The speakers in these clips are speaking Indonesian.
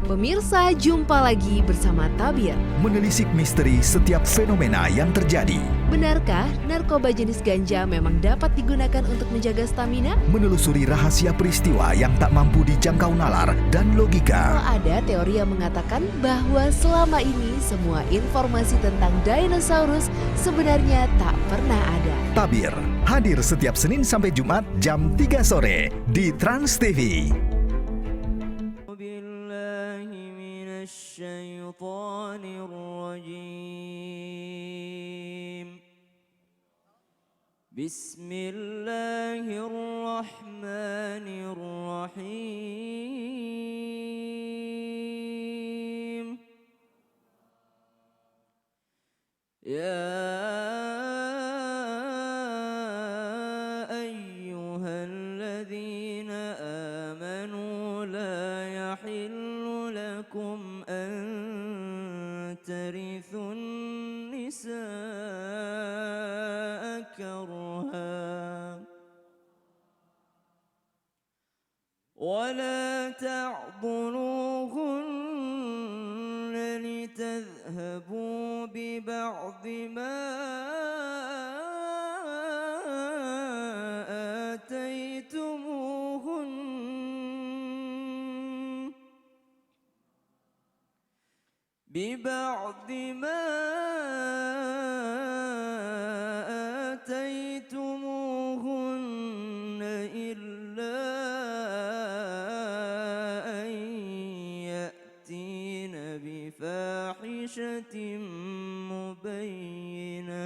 Pemirsa, jumpa lagi bersama Tabir. Menelisik misteri setiap fenomena yang terjadi. Benarkah narkoba jenis ganja memang dapat digunakan untuk menjaga stamina? Menelusuri rahasia peristiwa yang tak mampu dijangkau nalar dan logika. Kalau ada teori yang mengatakan bahwa selama ini semua informasi tentang dinosaurus sebenarnya tak pernah ada. Tabir hadir setiap Senin sampai Jumat jam 3 sore di Trans TV. الشيطان الرجيم بسم الله الرحمن الرحيم يا أيها الذين آمنوا لا يحل لكم أن ترثوا النساء كرها ولا تعضلوهن لتذهبوا ببعض ما آتيتموهن إلا أن يأتين بفاحشة مبينة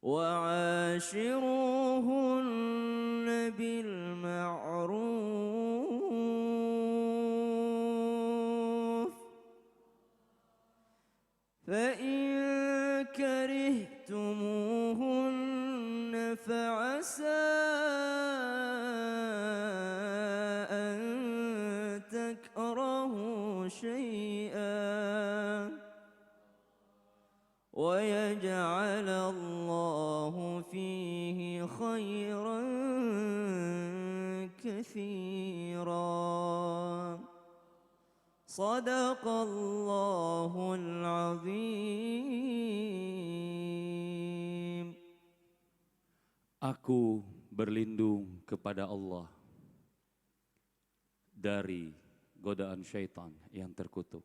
وعاشروهن بالمعروف فإن كرهتموهن فعسى أن تكرهوا شيئا ويجعل الله فيه خيرا كثيرا صدق الله العظيم. Aku berlindung kepada Allah dari godaan syaitan yang terkutuk.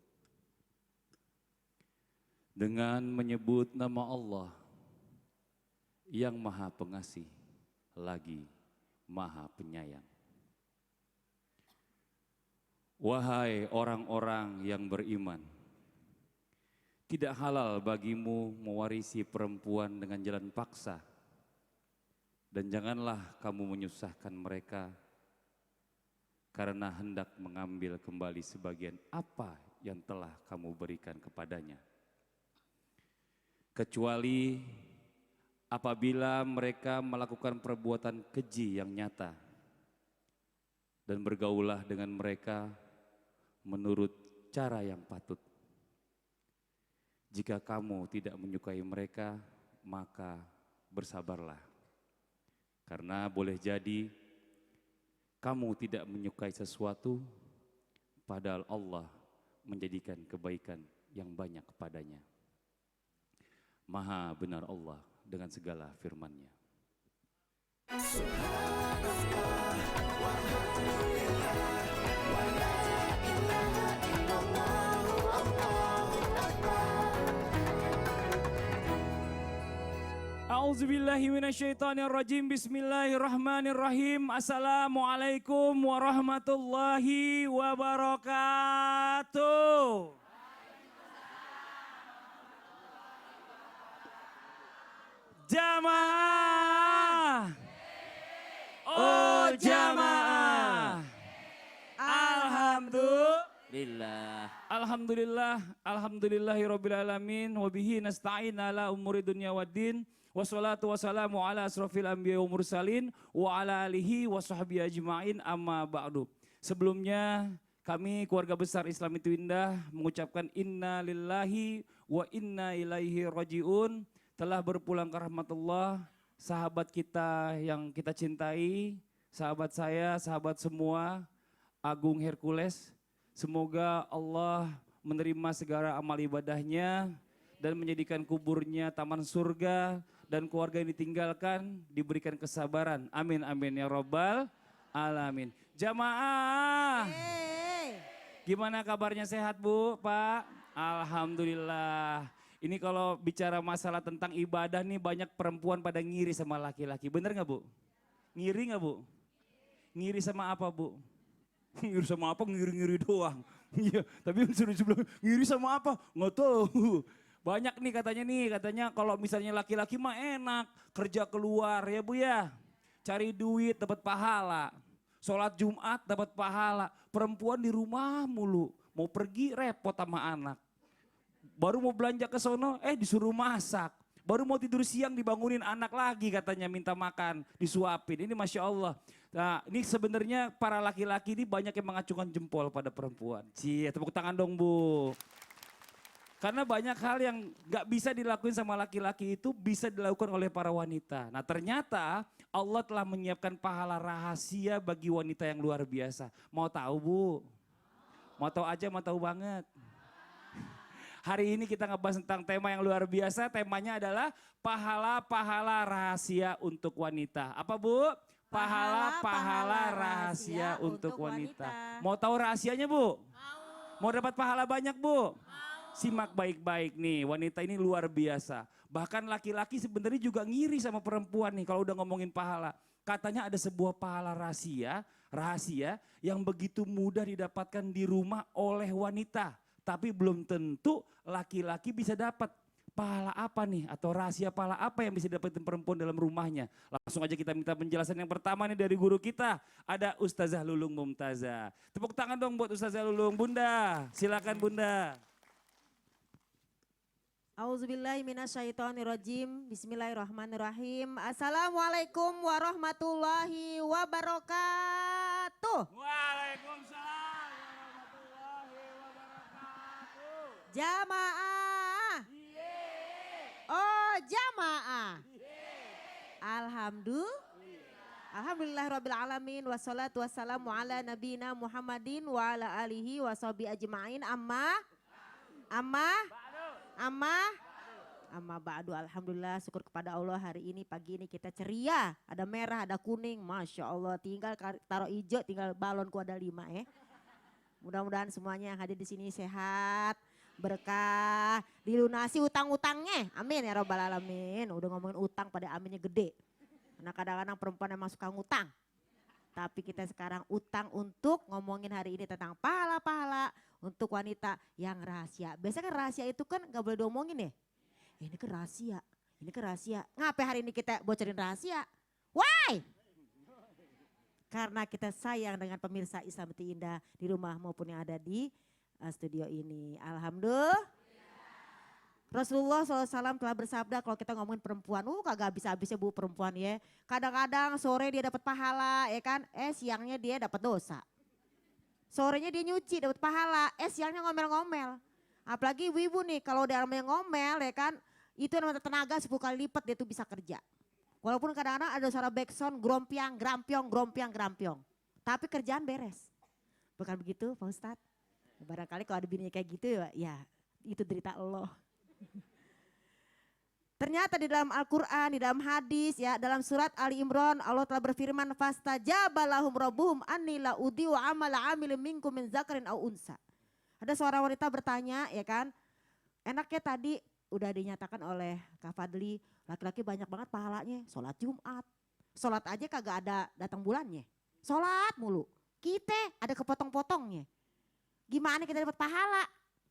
Dengan menyebut nama Allah yang Maha Pengasih lagi Maha Penyayang. Wahai orang-orang yang beriman, tidak halal bagimu mewarisi perempuan dengan jalan paksa, dan janganlah kamu menyusahkan mereka karena hendak mengambil kembali sebagian apa yang telah kamu berikan kepadanya. Kecuali apabila mereka melakukan perbuatan keji yang nyata, dan bergaulah dengan mereka menurut cara yang patut. Jika kamu tidak menyukai mereka, maka bersabarlah. Karena boleh jadi kamu tidak menyukai sesuatu, padahal Allah menjadikan kebaikan yang banyak kepadanya. Maha benar Allah dengan segala firman-Nya. A'udzubillahi minasyaitonirrajim. Bismillahirrahmanirrahim. Assalamualaikum warahmatullahi wabarakatuh. Jamaah. Oh jamaah. Alhamdulillahirrabbilalamin. Wabihi nasta'in ala umuri dunya waddin. Wassalatu wassalamu ala asrofil anbiya wa mursalin. Wa ala alihi wa sahbihi ajma'in amma ba'du. Sebelumnya kami keluarga besar Islam Itu Indah mengucapkan inna lillahi wa inna ilaihi raji'un. Telah berpulang ke rahmatullah sahabat kita yang kita cintai, sahabat saya, sahabat semua, Agung Hercules. Semoga Allah menerima segala amal ibadahnya dan menjadikan kuburnya taman surga dan keluarga yang ditinggalkan diberikan kesabaran. Amin amin ya robbal alamin. Jamaah, gimana kabarnya, sehat Bu, Pak? Alhamdulillah. Ini kalau bicara masalah tentang ibadah nih banyak perempuan pada ngiri sama laki-laki. Bener gak Bu? Ngiri gak Bu? Ngiri sama apa Bu? Ngiri sama apa? Ngiri-ngiri doang. Iya, tapi yang suruh bilang ngiri sama apa? Nggak tahu. Banyak nih katanya kalau misalnya laki-laki mah enak, kerja keluar ya Bu ya. Cari duit dapat pahala. Sholat Jumat dapat pahala. Perempuan di rumah mulu, mau pergi repot sama anak. Baru mau belanja ke sono, disuruh masak. Baru mau tidur siang dibangunin anak lagi katanya minta makan, disuapin. Ini Masya Allah. Nah ini sebenarnya para laki-laki ini banyak yang mengacungkan jempol pada perempuan. Cie, tepuk tangan dong Bu. Karena banyak hal yang gak bisa dilakuin sama laki-laki itu bisa dilakukan oleh para wanita. Nah ternyata Allah telah menyiapkan pahala rahasia bagi wanita yang luar biasa. Mau tahu Bu? Mau tahu aja, mau tahu banget. Hari ini kita ngebahas tentang tema yang luar biasa. Temanya adalah pahala-pahala rahasia untuk wanita. Apa Bu? Pahala-pahala rahasia untuk wanita. Mau tahu rahasianya Bu? Mau dapat pahala banyak Bu? Simak baik-baik nih, wanita ini luar biasa. Bahkan laki-laki sebenarnya juga ngiri sama perempuan nih kalau udah ngomongin pahala. Katanya ada sebuah pahala rahasia yang begitu mudah didapatkan di rumah oleh wanita. Tapi belum tentu laki-laki bisa dapat. Pahala apa nih atau rahasia pahala apa yang bisa didapatin perempuan dalam rumahnya? Langsung aja kita minta penjelasan yang pertama nih dari guru kita. Ada Ustazah Lulung Mumtazah. Tepuk tangan dong buat Ustazah Lulung. Bunda, silakan Bunda. Auzubillahiminasyaitonirrajim. Bismillahirrahmanirrahim. Assalamualaikum warahmatullahi wabarakatuh. Waalaikumsalam warahmatullahi wabarakatuh. Jamaah. Oh jamaah. Alhamdulillah rabbil alamin wassalatu wassalamu ala nabiyina Muhammadin wa ala alihi washabihi ajma'in amma ba'du. Alhamdulillah, syukur kepada Allah hari ini pagi ini kita ceria. Ada merah, ada kuning, Masya Allah. Tinggal taruh hijau, tinggal balonku ada 5 ya. Mudah-mudahan semuanya yang hadir di sini sehat, berkah, dilunasi utang-utangnya. Amin ya robbal alamin. Udah ngomongin utang pada aminnya gede. Karena kadang-kadang perempuan emang suka ngutang. Tapi kita sekarang utang untuk ngomongin hari ini tentang pahala-pahala untuk wanita yang rahasia. Biasanya kan rahasia itu kan gak boleh diomongin ya. Ini kan rahasia, ini kan rahasia. Ngapain hari ini kita bocorin rahasia? Why? Karena kita sayang dengan pemirsa Islam Ti Indah di rumah maupun yang ada di studio ini. Alhamdulillah. Rasulullah SAW telah bersabda kalau kita ngomongin perempuan, kagak habis-habisnya Bu perempuan ya. Kadang-kadang sore dia dapat pahala ya kan, siangnya dia dapat dosa. Sorenya dia nyuci dapat pahala, siangnya ngomel-ngomel. Apalagi ibu-ibu nih kalau dia ngomel ya kan, itu namanya tenaga 10 kali lipat dia tuh bisa kerja. Walaupun kadang-kadang ada suara backsound grompiang, grampiong. Tapi kerjaan beres. Bukan begitu Pak Ustadz? Barangkali kalau ada bininya kayak gitu ya itu derita Allah. Ternyata di dalam Al-Quran, di dalam hadis ya, dalam surat Ali Imran Allah telah berfirman fastajaba lahum rabbuhum anni la udhi'u amala amilin minkum min zakarin aw unsa. Ada seorang wanita bertanya ya kan, enaknya tadi udah dinyatakan oleh Kak Fadli, laki-laki banyak banget pahalanya, sholat Jumat. Sholat aja kagak ada datang bulannya, sholat mulu. Kita ada kepotong-potongnya. Gimana kita dapat pahala?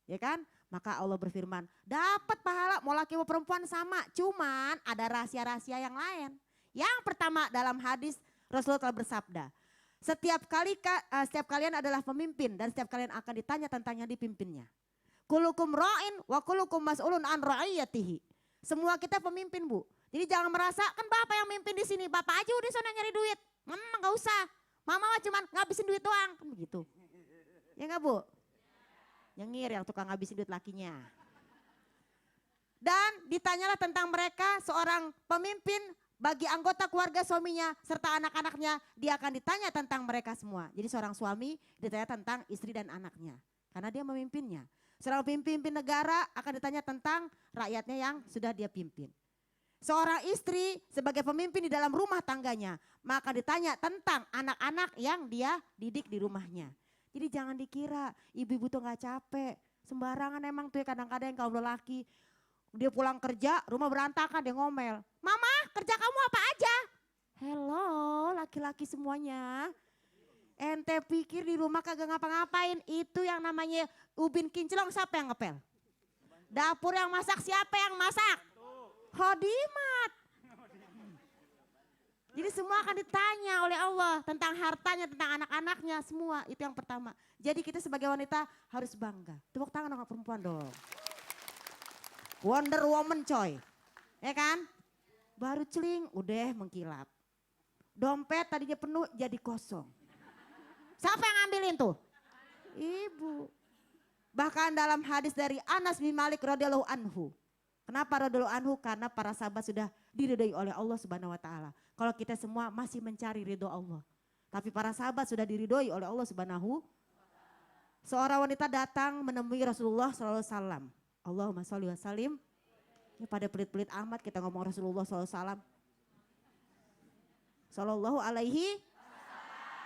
Ya kan? Maka Allah berfirman, dapat pahala mau laki mau perempuan sama, cuman ada rahasia-rahasia yang lain. Yang pertama dalam hadis Rasulullah telah bersabda, setiap kalian adalah pemimpin dan setiap kalian akan ditanya tentang yang dipimpinnya. Kulukum ra'in wa kulukum mas'ulun an ra'iyatihi. Semua kita pemimpin Bu. Jadi jangan merasa kan Bapak yang mimpin di sini, Bapak aja udah sana nyari duit. Mama enggak usah. Mama mah cuman ngabisin duit doang, kan begitu. Ya enggak Bu? Nyengir yang tukang ngabisin duit lakinya. Dan ditanyalah tentang mereka seorang pemimpin bagi anggota keluarga suaminya serta anak-anaknya, dia akan ditanya tentang mereka semua. Jadi seorang suami ditanya tentang istri dan anaknya, karena dia memimpinnya. Seorang pemimpin negara akan ditanya tentang rakyatnya yang sudah dia pimpin. Seorang istri sebagai pemimpin di dalam rumah tangganya, maka ditanya tentang anak-anak yang dia didik di rumahnya. Jadi jangan dikira ibu-ibu tuh gak capek, sembarangan emang tuh ya kadang-kadang kaum lelaki. Dia pulang kerja, rumah berantakan, dia ngomel. Mama, kerja kamu apa aja? Hello, laki-laki semuanya. Ente pikir di rumah kagak ngapa-ngapain, itu yang namanya ubin kinclong siapa yang ngepel? Dapur yang masak siapa yang masak? Hodimat. Jadi semua akan ditanya oleh Allah tentang hartanya, tentang anak-anaknya, semua. Itu yang pertama. Jadi kita sebagai wanita harus bangga. Tepuk tangan dong perempuan dong. Wonder Woman coy, ya kan? Baru celing udah mengkilap. Dompet tadinya penuh jadi kosong. Siapa yang ngambilin tuh? Ibu. Bahkan dalam hadis dari Anas bin Malik radhiyallahu anhu. Kenapa radhiyallahu anhu? Karena para sahabat sudah diridhoi oleh Allah Subhanahu wa taala. Kalau kita semua masih mencari ridho Allah. Tapi para sahabat sudah diridhoi oleh Allah Subhanahu. Seorang wanita datang menemui Rasulullah sallallahu alaihi wasallam. Allahumma sholli wa sallim. Ya, pada pelit-pelit amat kita ngomong Rasulullah SAW. Sallallahu alaihi.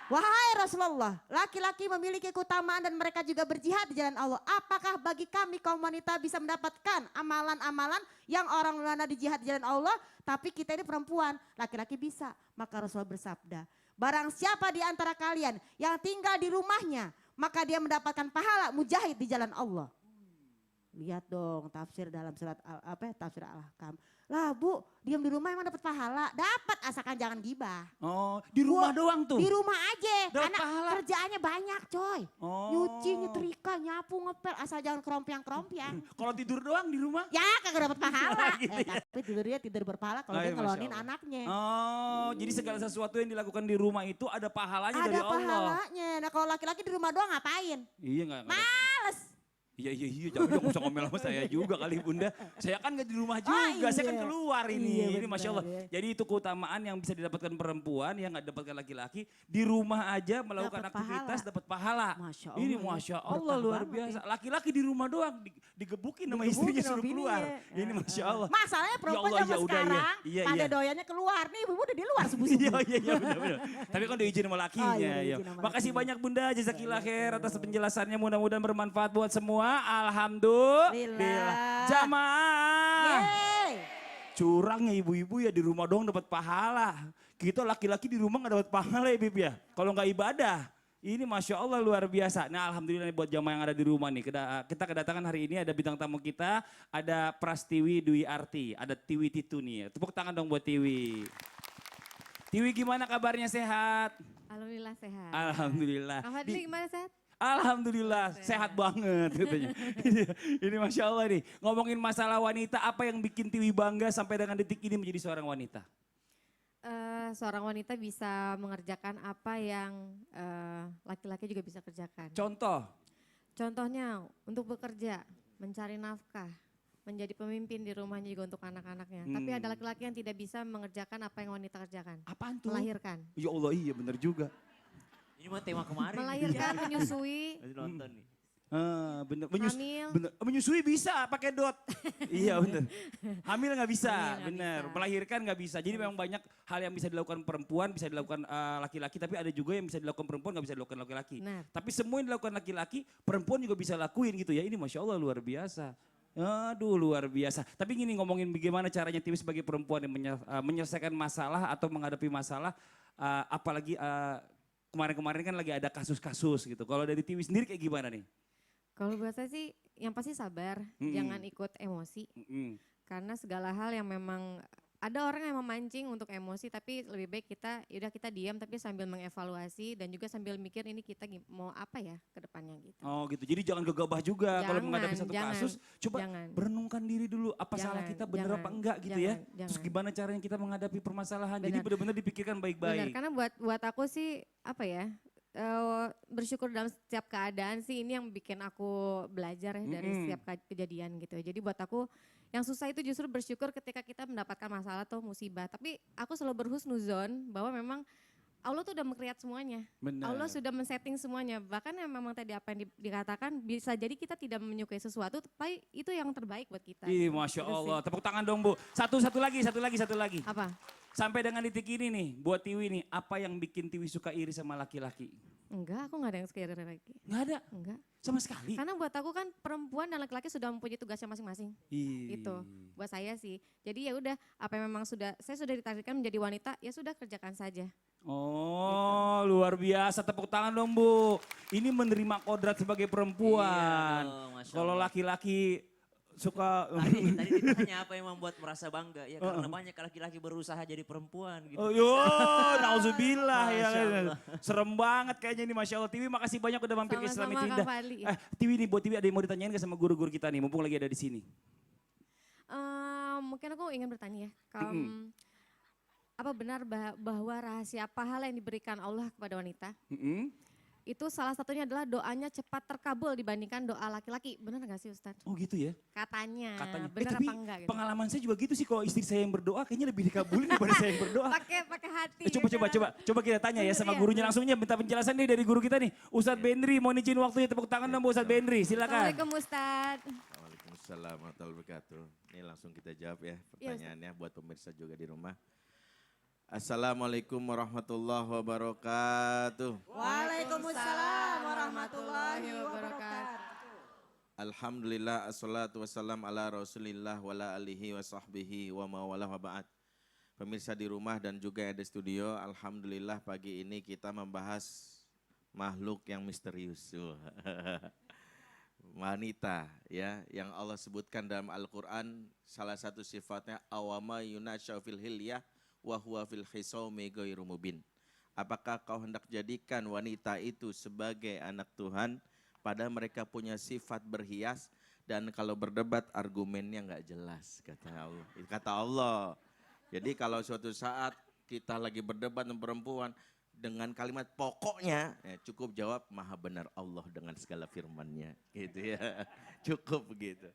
Wahai Rasulullah, laki-laki memiliki keutamaan dan mereka juga berjihad di jalan Allah. Apakah bagi kami kaum wanita bisa mendapatkan amalan-amalan yang orang wanita di jihad di jalan Allah, tapi kita ini perempuan, laki-laki bisa. Maka Rasulullah bersabda, barang siapa di antara kalian yang tinggal di rumahnya, maka dia mendapatkan pahala mujahid di jalan Allah. Lihat dong tafsir dalam surat tafsir Al-Ahkam. Lah Bu, diam di rumah emang dapat pahala? Dapat, asalkan jangan gibah. Oh, di rumah doang tuh? Di rumah aja, Dapat karena pahala. kerjaannya banyak coy. Oh. Nyuci, nyetrika, nyapu, ngepel, asal jangan kerompiang-kerompiang. Kalau tidur doang di rumah? Ya kagak dapat pahala. Gitu ya. Tapi tidurnya tidur berpahala kalau Oh, dia iya, ngelonin Masya Allah. anaknya. Oh, jadi segala sesuatu yang dilakukan di rumah itu ada pahalanya Ada dari Allah. pahalanya. Nah kalau laki-laki di rumah doang ngapain? Iya enggak? Males. Iya, jangan usah ngomel sama saya juga kali Bunda. Saya kan gak di rumah juga, saya kan iya. keluar ini. Iya, Ini Masya benar, Allah. ya. Jadi itu keutamaan yang bisa didapatkan perempuan yang gak didapatkan laki-laki. Di rumah aja melakukan Dapat aktivitas pahala. dapat pahala. Masya Ini Allah, Masya ya. Allah Berkah luar banget biasa. Laki-laki di rumah doang digebukin sama Digebukin istrinya sama suruh keluar. bininya. Ini Masya Allah. Masalahnya perempuan Allah, zaman ya udah, sekarang iya, pada iya. doyannya keluar. Nih ibu udah di luar subuh-subuh. Iya benar. Tapi kan udah izin sama lakinya. Oh, iya, udah ya. izin sama Makasih lakinya. banyak Bunda, jazakillah khair atas penjelasannya. Mudah-mudahan bermanfaat buat semua. Alhamdulillah. Jamaah. Yeay. Curang ya ibu-ibu ya di rumah doang dapat pahala. Kita laki-laki di rumah gak dapat pahala ya Bib ya. Kalau nggak ibadah. Ini Masya Allah luar biasa. Nah Alhamdulillah nih buat jamaah yang ada di rumah nih. Kita kedatangan hari ini ada bintang tamu kita. Ada Prastiwi Dwi Arti. Ada Tiwi Titu nih. Tepuk tangan dong buat Tiwi. Tiwi gimana kabarnya, sehat? Alhamdulillah sehat. Alhamdulillah. Kak Fadli gimana sehat? Alhamdulillah sehat banget katanya. Ini Masya Allah nih. Ngomongin masalah wanita, apa yang bikin Tiwi bangga sampai dengan detik ini menjadi seorang wanita? Seorang wanita bisa mengerjakan apa yang laki-laki juga bisa kerjakan. Contoh? Contohnya untuk bekerja, mencari nafkah, menjadi pemimpin di rumahnya juga untuk anak-anaknya. Tapi ada laki-laki yang tidak bisa mengerjakan apa yang wanita kerjakan. Apaan tuh? Melahirkan. Ya Allah iya bener juga. Ini mah tema kemarin. Melahirkan, menyusui, Lagi nonton nih. Bener. hamil. Bener. Menyusui bisa pakai dot. Iya bener. Hamil nggak bisa, Hamil nggak bener. bisa. Melahirkan nggak bisa. Jadi memang banyak hal yang bisa dilakukan perempuan, bisa dilakukan laki-laki. Tapi ada juga yang bisa dilakukan perempuan, nggak bisa dilakukan laki-laki. Benar. Tapi semua yang dilakukan laki-laki, perempuan juga bisa lakuin gitu ya. Ini Masya Allah luar biasa. Aduh luar biasa. Tapi gini ngomongin bagaimana caranya Tiwi sebagai perempuan yang menyelesaikan masalah atau menghadapi masalah. Apalagi kemarin-kemarin kan lagi ada kasus-kasus gitu. Kalau dari Tiwi sendiri kayak gimana nih? Kalau buat saya sih yang pasti sabar, jangan ikut emosi. Karena segala hal yang memang ada orang yang memancing untuk emosi tapi lebih baik kita diam tapi sambil mengevaluasi dan juga sambil mikir ini kita mau apa ya ke depannya gitu. Oh gitu, jadi jangan gegabah juga kalau menghadapi satu Jangan, kasus. Coba jangan. berenungkan diri dulu, apa salah Jangan, kita bener apa jangan, enggak gitu ya. jangan. Terus gimana caranya kita menghadapi permasalahan, jadi Benar. benar-benar dipikirkan Benar, baik-baik. karena buat aku sih apa ya, bersyukur dalam setiap keadaan sih, ini yang bikin aku belajar ya dari setiap kejadian gitu. Jadi buat aku yang susah itu justru bersyukur ketika kita mendapatkan masalah atau musibah. Tapi aku selalu berhusnuzon bahwa memang Allah tuh udah meng-create semuanya. Benar. Allah sudah men-setting semuanya. Bahkan yang memang tadi apa yang dikatakan, bisa jadi kita tidak menyukai sesuatu, tapi itu yang terbaik buat kita. Ih, gitu. Masya Gitu sih. Allah. Tepuk tangan dong Bu. Satu lagi. Apa? Sampai dengan detik ini nih, buat Tiwi nih, apa yang bikin Tiwi suka iri sama laki-laki? Enggak, aku gak ada yang sekira lagi. Nggak ada, Enggak. sama sekali. Karena buat aku kan perempuan dan laki-laki sudah mempunyai tugasnya masing-masing. Ih. Itu buat saya sih. Jadi ya udah, apa yang memang saya sudah ditakdirkan menjadi wanita, ya sudah kerjakan saja. Oh, luar biasa. Tepuk tangan dong Bu. Ini menerima kodrat sebagai perempuan. Iya dong, Masya Kalau Allah. laki-laki suka... Tadi ditanya apa yang membuat merasa bangga. Ya karena banyak laki-laki berusaha jadi perempuan gitu. Oh, yo, nauzubillah ya. Masya Allah. Serem banget kayaknya ini, Masya Allah. Tiwi makasih banyak udah mampir ke Islamic Sama-sama, Indah. Kak Fadli. Tiwi nih, buat Tiwi ada yang mau ditanyain gak sama guru-guru kita nih, mumpung lagi ada di sini? Mungkin aku ingin bertanya ya. Apa benar bahwa rahasia pahala yang diberikan Allah kepada wanita, itu salah satunya adalah doanya cepat terkabul dibandingkan doa laki-laki. Benar gak sih Ustadz? Oh gitu ya? Katanya, Katanya. benar Tapi apa enggak gitu? pengalaman saya juga gitu sih, kalau istri saya yang berdoa kayaknya lebih dikabulin daripada saya yang berdoa. Pakai hati. Coba kita tanya ya sama Iya. gurunya, langsungnya minta penjelasan nih dari guru kita nih. Ustadz Bendri, mohon izin waktunya, tepuk tangan dong Bu Ustadz Bendri, silakan. Assalamualaikum Ustadz. Waalaikumsalam warahmatullahi wabarakatuh. Ini langsung kita jawab ya pertanyaannya buat pemirsa juga di rumah. Assalamualaikum warahmatullahi wabarakatuh. Waalaikumsalam warahmatullahi wabarakatuh. Alhamdulillah assalatu wassalam ala rasulillah wa ala alihi wa sahbihi wa mawala wa ba'd. Pemirsa di rumah dan juga yang ada di studio, alhamdulillah pagi ini kita membahas makhluk yang misterius. Wanita ya, yang Allah sebutkan dalam Al-Quran, salah satu sifatnya awama yunasya fil hilyah wa huwa fil hisaumi ghairu mubin. Apakah kau hendak jadikan wanita itu sebagai anak Tuhan, padahal mereka punya sifat berhias, dan kalau berdebat argumennya nggak jelas, kata Allah. Kata Allah. Jadi kalau suatu saat kita lagi berdebat dengan perempuan dengan kalimat pokoknya, ya cukup jawab maha benar Allah dengan segala firman-Nya, gitu ya. Cukup begitu.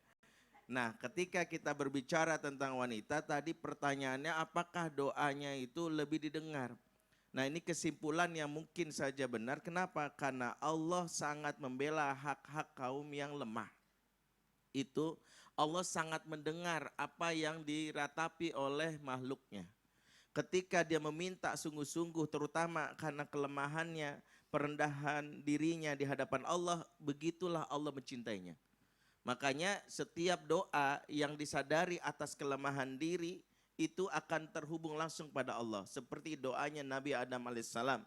Nah, ketika kita berbicara tentang wanita, tadi pertanyaannya apakah doanya itu lebih didengar? Nah, ini kesimpulan yang mungkin saja benar. Kenapa? Karena Allah sangat membela hak-hak kaum yang lemah. Itu Allah sangat mendengar apa yang diratapi oleh makhluknya. Ketika dia meminta sungguh-sungguh, terutama karena kelemahannya, perendahan dirinya di hadapan Allah, begitulah Allah mencintainya. Makanya setiap doa yang disadari atas kelemahan diri itu akan terhubung langsung pada Allah. Seperti doanya Nabi Adam alaihissalam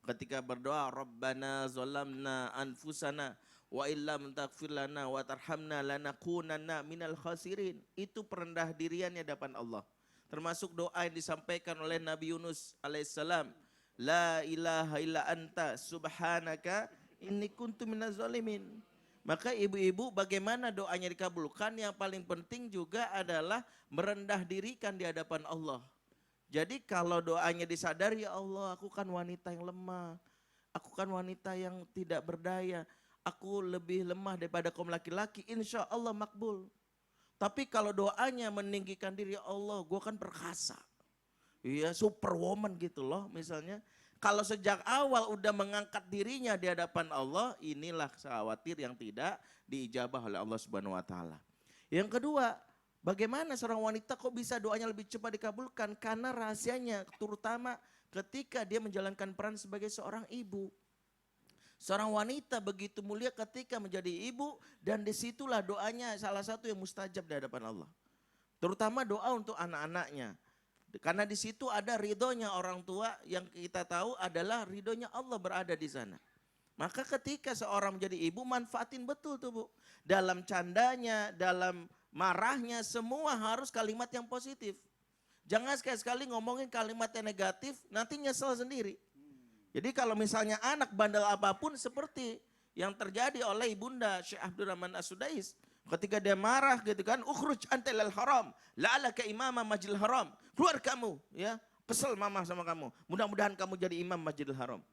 ketika berdoa, Rabbana zalamna anfusana wa illam taghfir lana wa tarhamna lanakunanna minal khasirin. Itu perendah diriannya di hadapan Allah. Termasuk doa yang disampaikan oleh Nabi Yunus alaihissalam, La ilaha illa anta subhanaka inni kuntu minaz zalimin. Maka ibu-ibu bagaimana doanya dikabulkan? Yang paling penting juga adalah merendah dirikan di hadapan Allah. Jadi kalau doanya disadari, ya Allah aku kan wanita yang lemah. Aku kan wanita yang tidak berdaya. Aku lebih lemah daripada kaum laki-laki, insya Allah makbul. Tapi kalau doanya meninggikan diri, ya Allah gue kan perkasa. Iya superwoman gitu loh misalnya. Kalau sejak awal udah mengangkat dirinya di hadapan Allah, inilah khawatir yang tidak diijabah oleh Allah Subhanahu wa taala. Yang kedua, bagaimana seorang wanita kok bisa doanya lebih cepat dikabulkan? Karena rahasianya terutama ketika dia menjalankan peran sebagai seorang ibu. Seorang wanita begitu mulia ketika menjadi ibu, dan disitulah doanya salah satu yang mustajab di hadapan Allah. Terutama doa untuk anak-anaknya. Karena di situ ada ridhonya orang tua, yang kita tahu adalah ridhonya Allah berada di sana. Maka ketika seorang menjadi ibu, manfaatin betul tuh Bu. Dalam candanya, dalam marahnya, semua harus kalimat yang positif. Jangan sekali-sekali ngomongin kalimat yang negatif, nanti nyesel sendiri. Jadi kalau misalnya anak bandel apapun, seperti yang terjadi oleh ibunda Syekh Abdurrahman As-Sudais. Ketika dia marah gitu kan, ukhruj antal haram, la'alaka imama majil haram. Keluar kamu, ya, kesel mama sama kamu. Mudah-mudahan kamu jadi imam Masjidil Haram.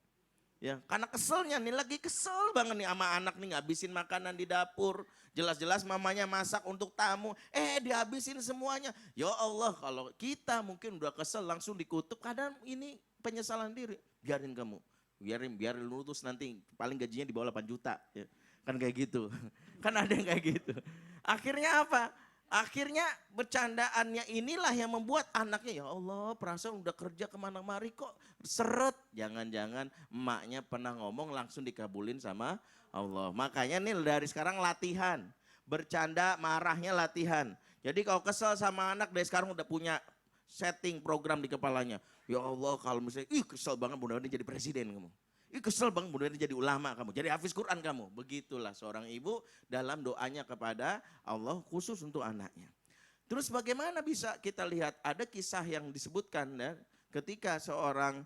Ya, karena keselnya nih, lagi kesel banget nih sama anak nih, ngabisin makanan di dapur. Jelas-jelas mamanya masak untuk tamu, dihabisin semuanya. Ya Allah, kalau kita mungkin udah kesel langsung dikutuk, kadang ini penyesalan diri. Biarin kamu, biarin lu terus nanti paling gajinya di bawah 8 juta. Ya. Kan kayak gitu, kan ada yang kayak gitu. Akhirnya apa? Akhirnya bercandaannya inilah yang membuat anaknya, ya Allah perasaan udah kerja kemana-mari kok seret. Jangan-jangan emaknya pernah ngomong langsung dikabulin sama Allah. Makanya nih dari sekarang latihan. Bercanda marahnya latihan. Jadi kalau kesel sama anak dari sekarang udah punya setting program di kepalanya. Ya Allah kalau misalnya, kesel banget mudah-mudahan jadi presiden kamu. Kesel banget mudah-mudahan jadi ulama kamu, jadi hafiz Quran kamu. Begitulah seorang ibu dalam doanya kepada Allah khusus untuk anaknya. Terus bagaimana bisa kita lihat ada kisah yang disebutkan ya, ketika seorang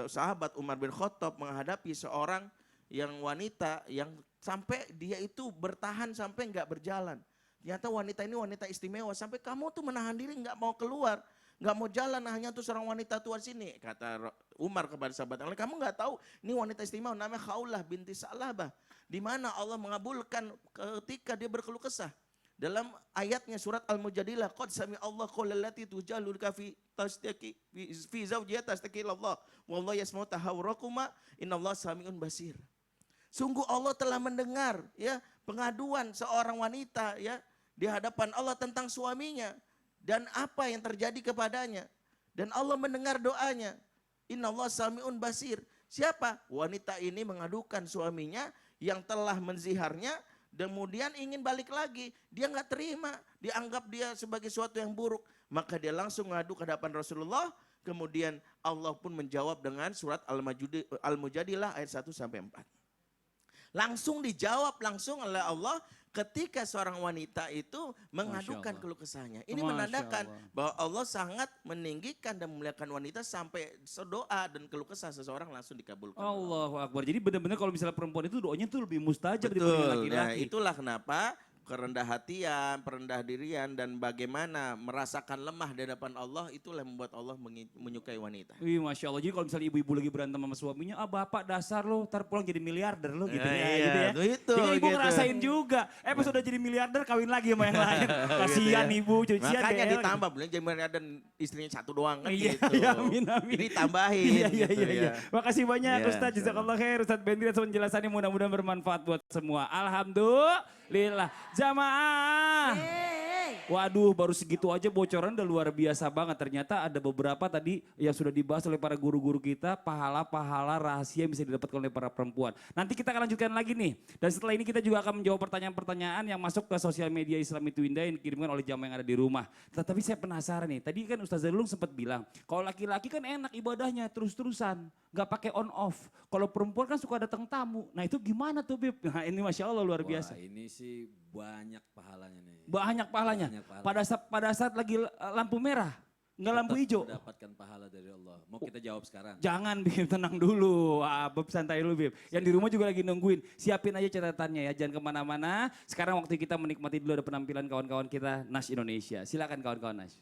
sahabat Umar bin Khattab menghadapi seorang yang wanita yang sampai dia itu bertahan sampai nggak berjalan. Ternyata wanita ini wanita istimewa sampai kamu tuh menahan diri nggak mau keluar. Nggak mau jalan hanya tuh seorang wanita tua sini. Kata Umar kepada sahabat yang lain, kamu nggak tahu ini wanita istimewa namanya Khawlah binti Sa'labah. Di mana Allah mengabulkan ketika dia berkeluh kesah. Dalam ayatnya surat Al-Mujadilah, qad sami Allah qaulal lati tujaluka fi tashtaki fi zawjiha tashtaki ilallah wallahu yasma'u tahawurakuma innallaha samiun basir. Sungguh Allah telah mendengar ya pengaduan seorang wanita ya di hadapan Allah tentang suaminya. Dan apa yang terjadi kepadanya. Dan Allah mendengar doanya. Innallaha sami'un basir. Siapa? Wanita ini mengadukan suaminya yang telah menziharnya. Kemudian ingin balik lagi. Dia nggak terima. Dianggap dia sebagai sesuatu yang buruk. Maka dia langsung mengadu ke hadapan Rasulullah. Kemudian Allah pun menjawab dengan surat Al-Mujadilah ayat 1 sampai 4. Langsung dijawab langsung oleh Allah. Ketika seorang wanita itu mengadukan keluh kesahnya. Ini menandakan bahwa Allah sangat meninggikan dan memuliakan wanita sampai doa dan keluh kesah seseorang langsung dikabulkan. Allahu Akbar. Jadi benar-benar kalau misalnya perempuan itu doanya tuh lebih mustajab dibanding Betul. laki-laki. Nah itulah kenapa kerendah hatian, perendah dirian dan bagaimana merasakan lemah di hadapan Allah itulah yang membuat Allah menyukai wanita. Wih Masya Allah, jadi kalau misalnya ibu-ibu lagi berantem sama suaminya, bapak dasar lo, ntar pulang jadi miliarder lo gitu ya. Iya, Gitu ya. itu, jadi ibu gitu. ngerasain juga, pas udah jadi miliarder kawin lagi sama yang lain. Kasihan ibu, cucian Makanya DL. ditambah, boleh jadi miliarder dan istrinya satu doang kan Iya, gitu. iya, amin, amin. Jadi tambahin Iya. gitu ya. Makasih banyak Iya, Ustaz, jazakallah khair. Ustaz Bendri atas penjelasannya mudah-mudahan bermanfaat buat semua. Alhamdulillah. Jamaah. Waduh baru segitu aja bocoran udah luar biasa banget. Ternyata ada beberapa tadi yang sudah dibahas oleh para guru-guru kita. Pahala-pahala rahasia yang bisa didapatkan oleh para perempuan. Nanti kita akan lanjutkan lagi nih. Dan setelah ini kita juga akan menjawab pertanyaan-pertanyaan yang masuk ke sosial media Islam itu Indah yang dikirimkan oleh jamaah yang ada di rumah. Tetapi saya penasaran nih. Tadi kan Ustaz Zalulung sempat bilang. Kalau laki-laki kan enak ibadahnya terus-terusan. Gak pakai on off. Kalau perempuan kan suka datang tamu. Nah itu gimana tuh Bib? Nah ini Masya Allah luar biasa. Wah, ini sih banyak pahalanya nih. Banyak pahalanya. Banyak pahalanya. Pada saat lagi lampu merah, nggak lampu hijau. Mendapatkan pahala dari Allah. Mau kita jawab sekarang? Jangan Bib, tenang dulu. Beb santai dulu Bib. Yang di rumah juga lagi nungguin. Siapin aja catatannya ya, jangan kemana-mana. Sekarang waktu kita menikmati dulu ada penampilan kawan-kawan kita Nas Indonesia. Silakan kawan-kawan Nas.